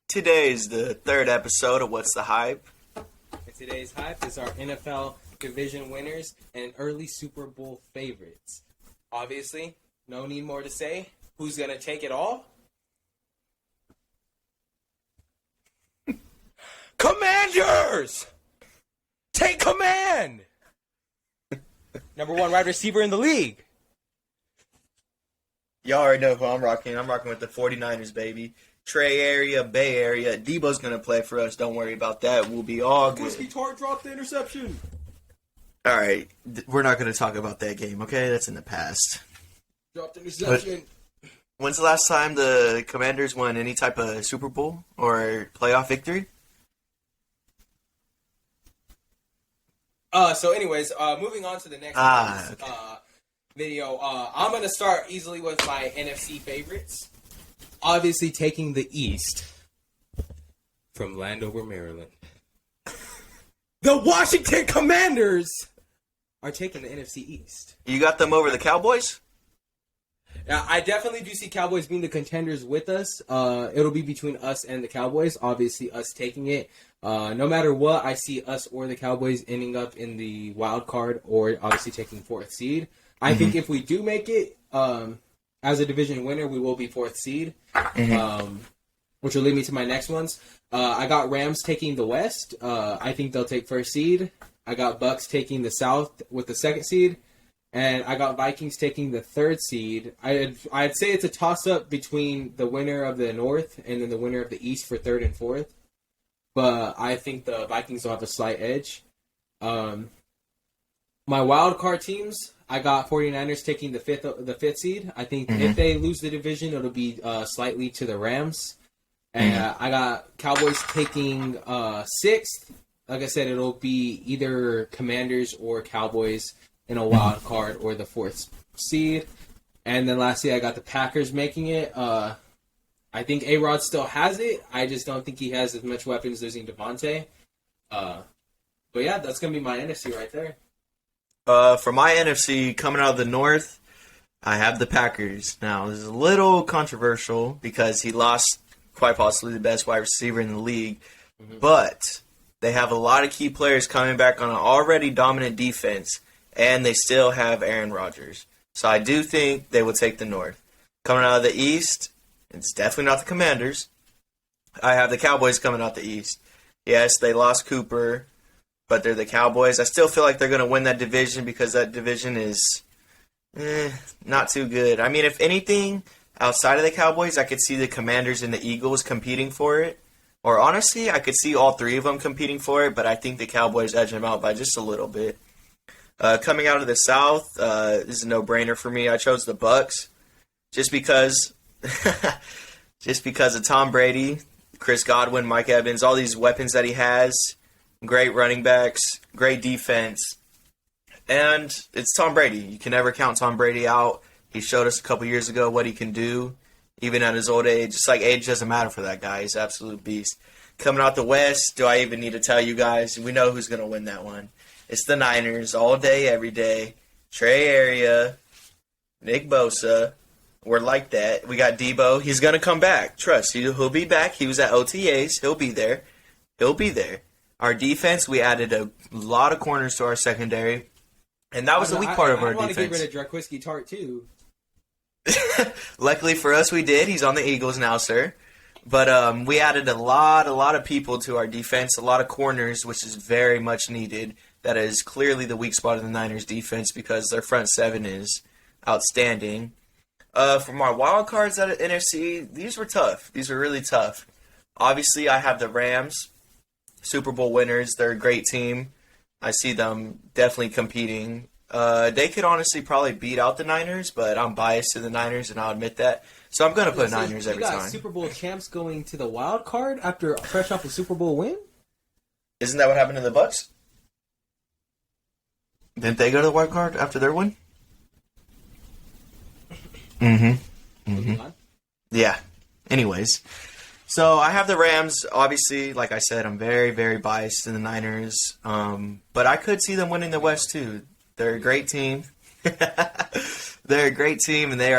Today is the third episode of What's the Hype? And today's hype is our NFL division winners and early Super Bowl favorites. Obviously, no need more to say. Who's going to take it all? Commanders! Take command! Number one wide receiver in the league. Y'all already know who I'm rocking. I'm rocking with the 49ers, baby. Trey area, Bay Area. Debo's going to play for us. Don't worry about that. We'll be all good. Whiskey Tart dropped the interception. All right. We're not going to talk about that game, okay? That's in the past. Dropped the interception. When's the last time the Commanders won any type of Super Bowl or playoff victory? Moving on to the next video. I'm going to start easily with my NFC favorites. Obviously taking the East from Landover, Maryland. The Washington Commanders are taking the NFC East. You got them over the Cowboys? Now, I definitely do see Cowboys being the contenders with us. It'll be between us and the Cowboys. Obviously, us taking it. No matter what, I see us or the Cowboys ending up in the wild card or obviously taking fourth seed. I think if we do make it as a division winner, we will be fourth seed, which will lead me to my next ones. I got Rams taking the West. I think they'll take first seed. I got Bucks taking the South with the second seed. And I got Vikings taking the third seed. I'd say it's a toss-up between the winner of the North and then the winner of the East for third and fourth. But I think the Vikings will have a slight edge. My wild card teams, I got 49ers taking the fifth seed. I think if they lose the division, it'll be slightly to the Rams. And I got Cowboys taking sixth. Like I said, it'll be either Commanders or Cowboys in a wild card or the fourth seed. And then lastly, I got the Packers making it. I think A-Rod still has it. I just don't think he has as much weapons losing Devontae. But yeah, that's going to be my NFC right there. For my NFC, coming out of the North, I have the Packers. Now, this is a little controversial because he lost quite possibly the best wide receiver in the league. But they have a lot of key players coming back on an already dominant defense. And they still have Aaron Rodgers. So I do think they will take the North. Coming out of the East, it's definitely not the Commanders. I have the Cowboys coming out the East. Yes, they lost Cooper, but they're the Cowboys. I still feel like they're going to win that division because that division is not too good. I mean, if anything, outside of the Cowboys, I could see the Commanders and the Eagles competing for it. Or honestly, I could see all three of them competing for it, but I think the Cowboys edge them out by just a little bit. Coming out of the South, this is a no-brainer for me. I chose the Bucks just because of Tom Brady, Chris Godwin, Mike Evans, all these weapons that he has, great running backs, great defense, and it's Tom Brady. You can never count Tom Brady out. He showed us a couple years ago what he can do, even at his old age. Just like age doesn't matter for that guy. He's an absolute beast. Coming out the West, do I even need to tell you guys? We know who's going to win that one. It's the Niners all day, every day. Trey area, Nick Bosa. We're like that. We got Debo. He's going to come back. Trust. He'll be back. He was at OTAs. He'll be there. Our defense, we added a lot of corners to our secondary. And that was the weak part of our defense. I want to get rid of Whiskey Tart, too. Luckily for us, we did. He's on the Eagles now, sir. But we added a lot of people to our defense, a lot of corners, which is very much needed. That is clearly the weak spot of the Niners' defense because their front seven is outstanding. For my wild cards out of NFC, these were tough. These were really tough. Obviously, I have the Rams, Super Bowl winners. They're a great team. I see them definitely competing. They could honestly probably beat out the Niners, but I'm biased to the Niners, and I'll admit that. So I'm going to put Niners every time. Super Bowl champs going to the wild card after fresh off a Super Bowl win? Isn't that what happened to the Bucks? Didn't they go to the wild card after their win? Yeah. Anyways. So I have the Rams. Obviously, like I said, I'm very, very biased to the Niners. But I could see them winning the West, too. They're a great team. They're a great team, and they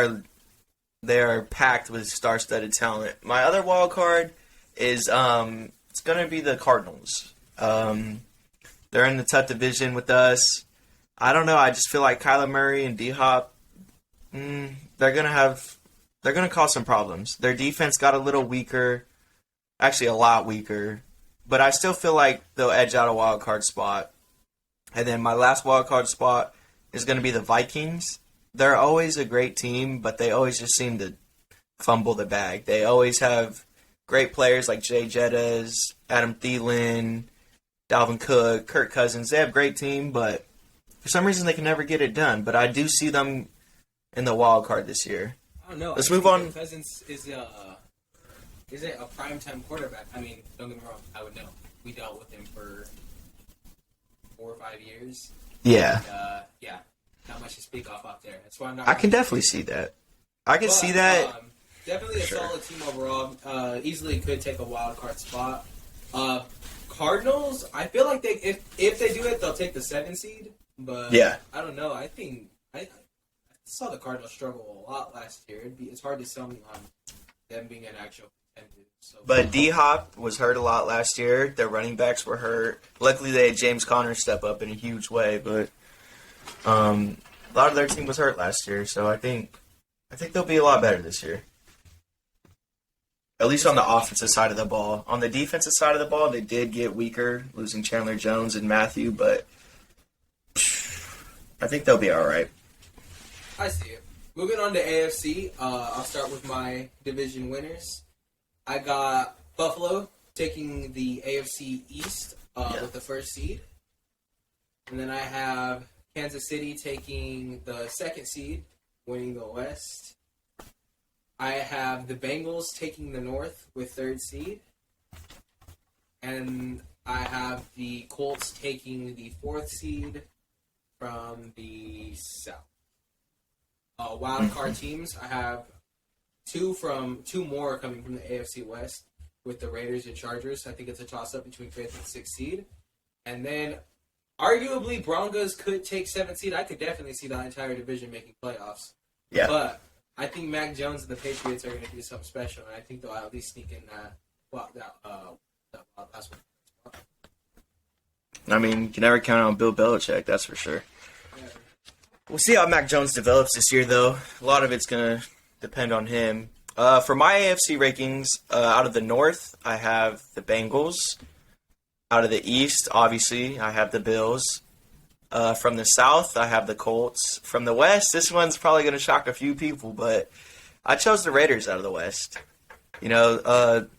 are packed with star-studded talent. My other wild card is it's going to be the Cardinals. They're in the tough division with us. I don't know. I just feel like Kyler Murray and D-Hop, they're going to cause some problems. Their defense got a little weaker, actually a lot weaker, but I still feel like they'll edge out a wild card spot. And then my last wild card spot is going to be the Vikings. They're always a great team, but they always just seem to fumble the bag. They always have great players like Jay Jettas, Adam Thielen, Dalvin Cook, Kirk Cousins. They have a great team, but for some reason they can never get it done. But I do see them in the wild card this year. I don't know. Let's move on. Kirk Cousins isn't a primetime quarterback. I mean, don't get me wrong. I would know. We dealt with him for 4 or 5 years. Yeah. And, yeah. Not much to speak off there. That's why I'm not. I can definitely see that. I can see that. Definitely a solid team overall. Easily could take a wild card spot. Cardinals, I feel like if they do it, they'll take the 7 seed. But Yeah. I don't know. I think I saw the Cardinals struggle a lot last year. It's hard to sell me on them being an actual contender. So, But D-Hop was hurt a lot last year. Their running backs were hurt. Luckily, they had James Conner step up in a huge way, but a lot of their team was hurt last year, so I think they'll be a lot better this year. At least on the offensive side of the ball. On the defensive side of the ball, they did get weaker, losing Chandler Jones and Matthew, but I think they'll be all right. I see it. Moving on to AFC, I'll start with my division winners. I got Buffalo taking the AFC East with the 1st seed. And then I have Kansas City taking the 2nd seed, winning the West. I have the Bengals taking the North with 3rd seed. And I have the Colts taking the 4th seed from the South. Wild card teams, I have two more coming from the AFC West with the Raiders and Chargers. I think it's a toss-up between 5th and 6th seed. And then, arguably, Broncos could take 7th seed. I could definitely see that entire division making playoffs. Yeah. But I think Mac Jones and the Patriots are going to do something special, and I think they'll at least sneak in that last one. I mean, you can never count on Bill Belichick, that's for sure. Yeah. We'll see how Mac Jones develops this year, though. A lot of it's going to depend on him. For my AFC rankings, out of the North, I have the Bengals. Out of the East, obviously, I have the Bills. From the South, I have the Colts. From the West, this one's probably going to shock a few people, but I chose the Raiders out of the West. You know,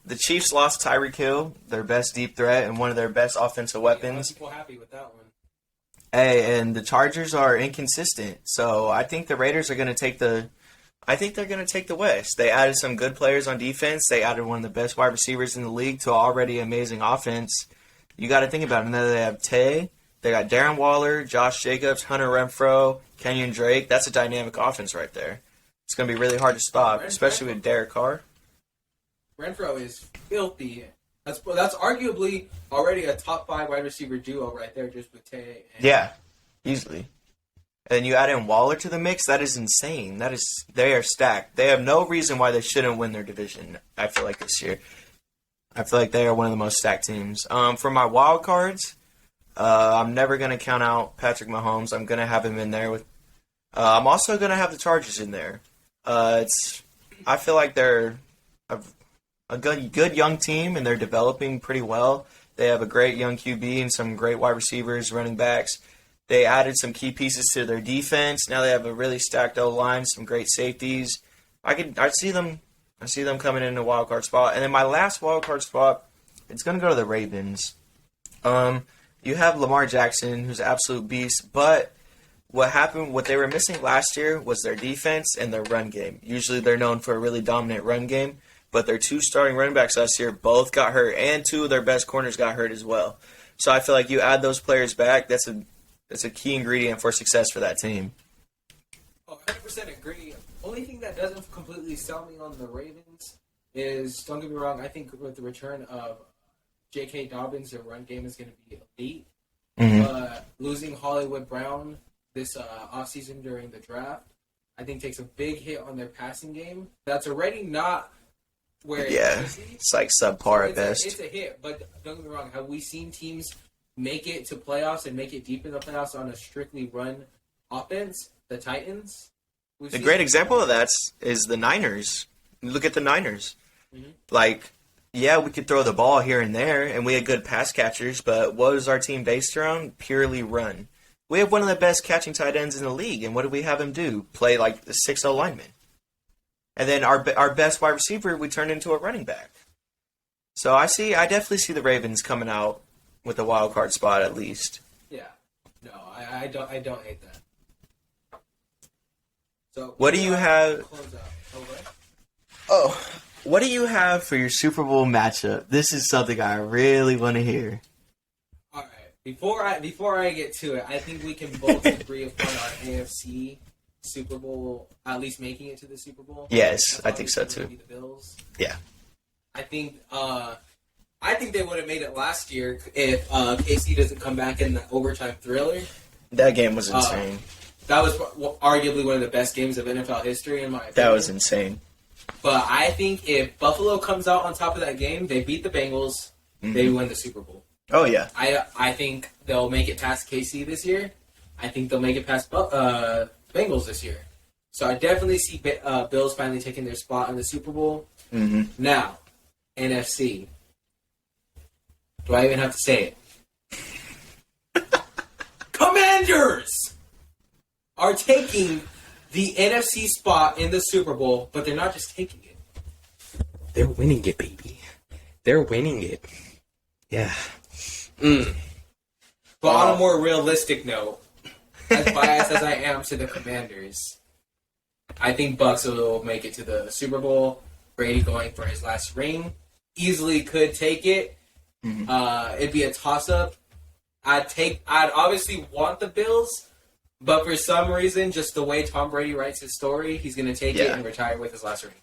the Chiefs lost Tyreek Hill, their best deep threat and one of their best offensive weapons. People happy with that one. Hey, and the Chargers are inconsistent, so I think the Raiders are going to take the. I think they're going to take the West. They added some good players on defense. They added one of the best wide receivers in the league to an already amazing offense. You got to think about it. Now they have Tay. They got Darren Waller, Josh Jacobs, Hunter Renfrow, Kenyon Drake. That's a dynamic offense right there. It's going to be really hard to stop, especially with Derek Carr. Renfrow is filthy. That's arguably already a top 5 wide receiver duo right there, just with Tay. Yeah, easily. And you add in Waller to the mix, that is insane. They are stacked. They have no reason why they shouldn't win their division, I feel like, this year. I feel like they are one of the most stacked teams. For my wild cards, I'm never going to count out Patrick Mahomes. I'm going to have him in there. I'm also going to have the Chargers in there. I feel like they're a good young team, and they're developing pretty well. They have a great young QB and some great wide receivers, running backs. They added some key pieces to their defense. Now they have a really stacked O-line, some great safeties. I see them coming in a wild card spot. And then my last wild card spot, it's going to go to the Ravens. You have Lamar Jackson, who's an absolute beast, but what they were missing last year was their defense and their run game. Usually they're known for a really dominant run game, but their 2 starting running backs last year both got hurt, and 2 of their best corners got hurt as well. So I feel like you add those players back, that's a key ingredient for success for that team. Oh, 100% agree. Only thing that doesn't completely sell me on the Ravens is, don't get me wrong, I think with the return of J.K. Dobbins, their run game is going to be elite. Mm-hmm. But losing Hollywood Brown this offseason during the draft, I think takes a big hit on their passing game. That's already not Where Yeah, it's like subpar at best. It's a hit, but don't get me wrong. Have we seen teams make it to playoffs and make it deep in the playoffs on a strictly run offense? The Titans. A great example of that is the Niners. Look at the Niners. Mm-hmm. Like, yeah, we could throw the ball here and there, and we had good pass catchers, but what was our team based around? Purely run. We have one of the best catching tight ends in the league, and what did we have him do? Play like the 6-0 lineman. And then our best wide receiver, we turned into a running back. So I definitely see the Ravens coming out with a wild card spot at least. Yeah. No, I don't hate that. So what do you have? What do you have for your Super Bowl matchup? This is something I really want to hear. All right. Before I get to it, I think we can both agree upon our AFC Super Bowl, at least making it to the Super Bowl. Yes, I think so too. The Bills. Yeah. I think they would have made it last year if KC doesn't come back in the overtime thriller. That game was insane. That was arguably one of the best games of NFL history, in my opinion. That was insane. But I think if Buffalo comes out on top of that game, they beat the Bengals, they win the Super Bowl. Oh, yeah. I think they'll make it past KC this year. I think they'll make it past Bengals this year. So I definitely see Bills finally taking their spot in the Super Bowl. Mm-hmm. Now, NFC. Do I even have to say it? Commanders are taking the NFC spot in the Super Bowl, but they're not just taking it. They're winning it, baby. They're winning it. Yeah. But on a more realistic note, as biased as I am to the Commanders, I think Bucks will make it to the Super Bowl. Brady going for his last ring. Easily could take it. Mm-hmm. It'd be a toss-up. I'd obviously want the Bills, but for some reason, just the way Tom Brady writes his story, he's going to take it and retire with his last ring.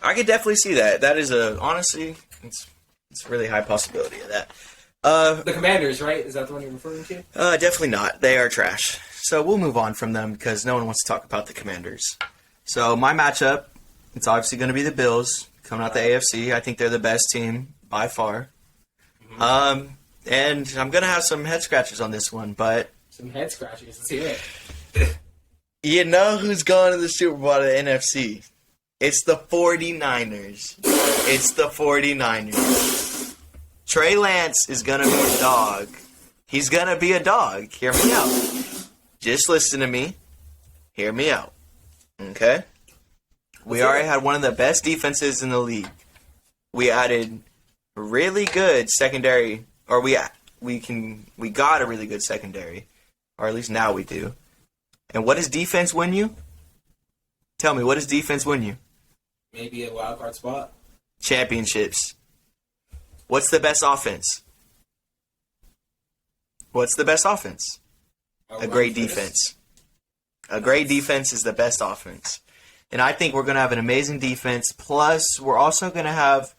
I could definitely see that. That is honestly, it's a really high possibility of that. The Commanders, right? Is that the one you're referring to? Definitely not. They are trash. So we'll move on from them because no one wants to talk about the Commanders. So my matchup, it's obviously going to be the Bills coming out the AFC. I think they're the best team by far. Mm-hmm. And I'm going to have some head scratches on this one, but... Some head scratches. Let's hear it. You know who's going to the Super Bowl of the NFC? It's the 49ers. It's the 49ers. Trey Lance is going to be a dog. He's going to be a dog. Hear me out. Just listen to me. Hear me out. Okay? We already had one of the best defenses in the league. We added really good secondary, or we got a really good secondary, or at least now we do. And what does defense win you? Tell me, what does defense win you? Maybe a wild card spot. Championships. What's the best offense? What's the best offense? A great defense. A great defense is the best offense. And I think we're going to have an amazing defense. Plus, we're also going to have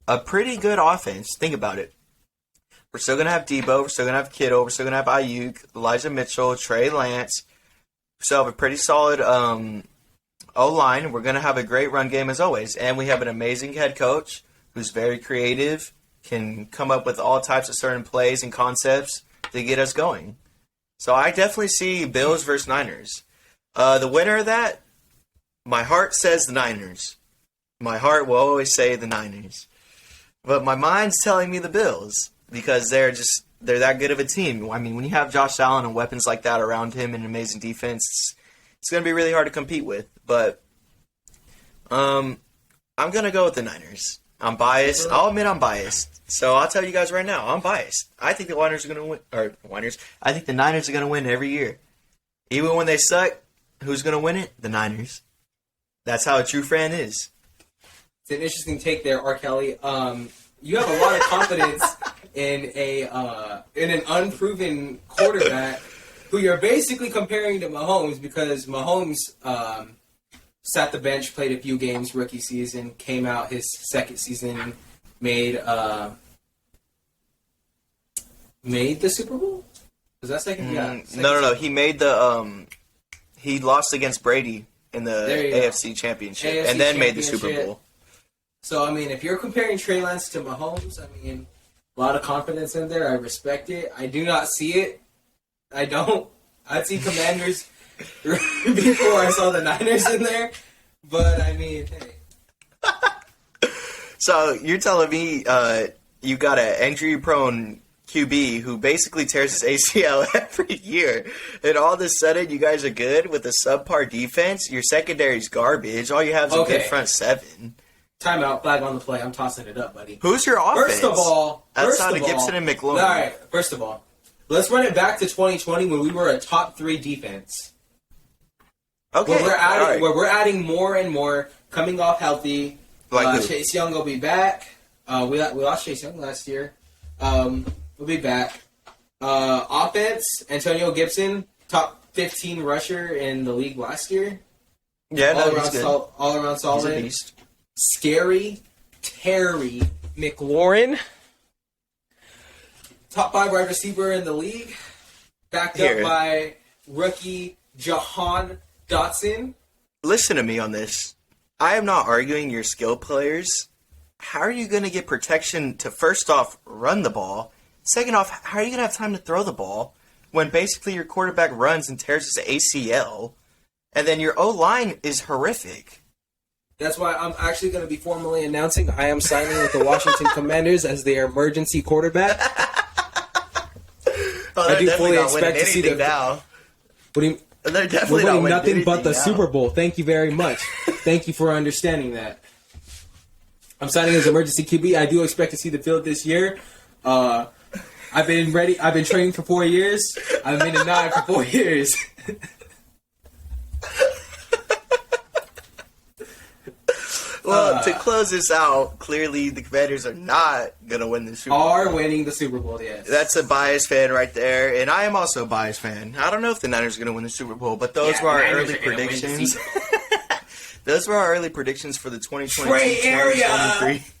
a pretty good offense. Think about it. We're still going to have Debo. We're still going to have Kittle. We're still going to have Ayuk, Elijah Mitchell, Trey Lance. We still have a pretty solid O-line. We're going to have a great run game as always. And we have an amazing head coach who's very creative, can come up with all types of certain plays and concepts to get us going. So I definitely see Bills versus Niners. The winner of that, my heart says the Niners. My heart will always say the Niners. But my mind's telling me the Bills because they're that good of a team. I mean, when you have Josh Allen and weapons like that around him and an amazing defense, it's going to be really hard to compete with. But I'm going to go with the Niners. I'm biased. I'll admit I'm biased. So I'll tell you guys right now, I'm biased. I think the Niners are going to win. I think the Niners are going to win every year. Even when they suck, who's going to win it? The Niners. That's how a true fan is. It's an interesting take there, R. Kelly. You have a lot of confidence in an unproven quarterback who you're basically comparing to Mahomes because Mahomes sat the bench, played a few games rookie season, came out his second season, made the Super Bowl? Was that second? Yeah. No. He made he lost against Brady in the AFC Championship and then made the Super Bowl. So, I mean, if you're comparing Trey Lance to Mahomes, I mean, a lot of confidence in there. I respect it. I do not see it. I don't. I'd see Commanders before I saw the Niners in there. But, I mean, hey. So you're telling me you got an injury-prone QB who basically tears his ACL every year, and all of a sudden you guys are good with a subpar defense? Your secondary's garbage. All you have is a good front seven. Timeout, flag on the play. I'm tossing it up, buddy. Who's your offense? First of all, outside of Gibson and McLaurin. All right, first of all, let's run it back to 2020 when we were a top 3 defense. Okay, where we're adding more and more, coming off healthy. Chase Young will be back. We lost Chase Young last year. We'll be back. Offense, Antonio Gibson, top 15 rusher in the league last year. Yeah, he's good. All around solid. He's a beast. Scary Terry McLaurin, top 5 wide receiver in the league, backed up by rookie Jahan Dotson. Listen to me on this. I am not arguing your skill players. How are you going to get protection to, first off, run the ball? Second off, how are you going to have time to throw the ball when basically your quarterback runs and tears his ACL, and then your O-line is horrific? That's why I'm actually going to be formally announcing I am signing with the Washington Commanders as their emergency quarterback. I do fully expect to see them now. What do you? They're definitely we're winning nothing but the Super Bowl. Thank you very much. Thank you for understanding that. I'm signing as emergency QB. I do expect to see the field this year. I've been ready. I've been training for 4 years. I've been in 9 for 4 years. Well, to close this out, clearly the Commanders are not going to win the Super Bowl. Are winning the Super Bowl, yes. That's a biased fan right there, and I am also a biased fan. I don't know if the Niners are going to win the Super Bowl, but those were our early predictions. Those were our early predictions for the 2022-2023